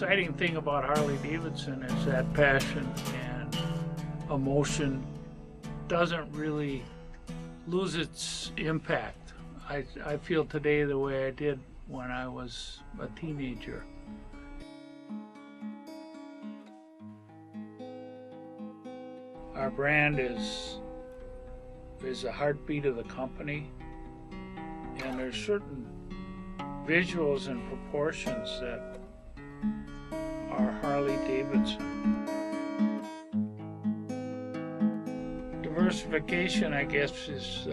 exciting thing about Harley Davidson is that passion and emotion doesn't really lose its impact. I feel today the way I did when I was a teenager. Our brand is the heartbeat of the company, and there's certain visuals and proportions that are Harley Davidson. Diversification, I guess, is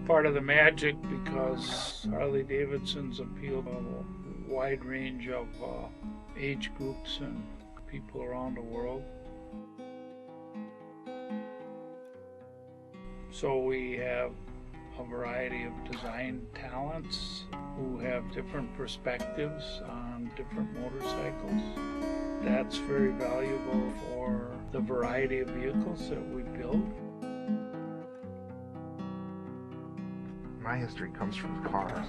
part of the magic, because Harley Davidson's appeal to a wide range of age groups and people around the world. So we have a variety of design talents who have different perspectives on different motorcycles. That's very valuable for the variety of vehicles that we build. My history comes from cars.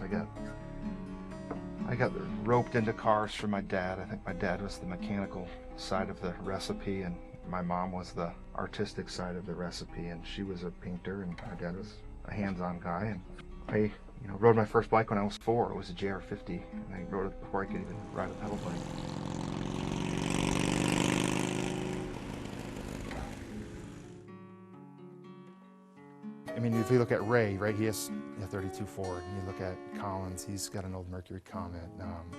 I got roped into cars from my dad. I think my dad was the mechanical side of the recipe, and my mom was the artistic side of the recipe, and she was a painter, and my dad was a hands-on guy. And I rode my first bike when I was 4. It was a JR50, and I rode it before I could even ride a pedal bike. I mean, if you look at Ray, right, he has a 32 Ford. You look at Collins, he's got an old Mercury Comet.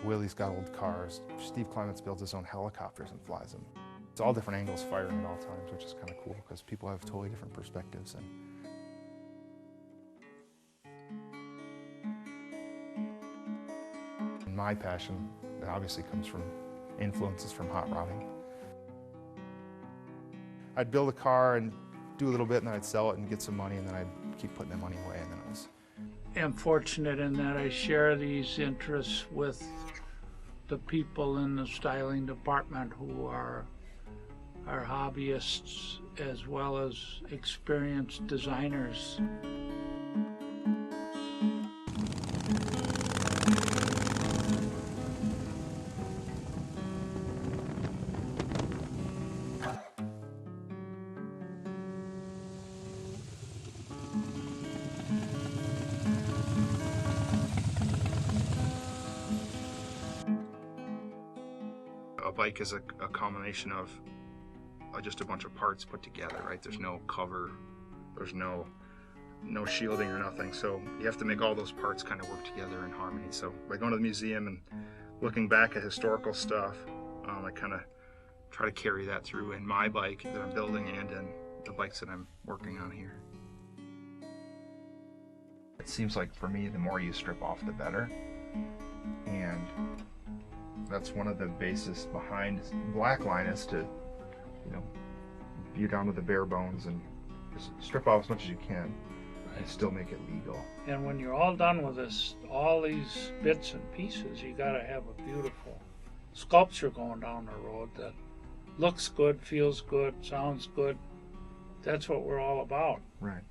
Willie's got old cars. Steve Clements builds his own helicopters and flies them. It's all different angles firing at all times, which is kind of cool because people have totally different perspectives. And my passion obviously comes from influences from hot rodding. I'd build a car and do a little bit, and then I'd sell it and get some money, and then I'd keep putting the money away, and then it was... I'm fortunate in that I share these interests with the people in the styling department who are hobbyists as well as experienced designers. A bike is a combination of just a bunch of parts put together, right? There's no cover, there's no shielding or nothing, so you have to make all those parts kind of work together in harmony. So by going to the museum and looking back at historical stuff, I kind of try to carry that through in my bike that I'm building and in the bikes that I'm working on here. It seems like for me, the more you strip off, the better, and that's one of the bases behind Blackline, is to, be down to the bare bones and just strip off as much as you can and still make it legal. And when you're all done with this, all these bits and pieces, you gotta have a beautiful sculpture going down the road that looks good, feels good, sounds good. That's what we're all about. Right.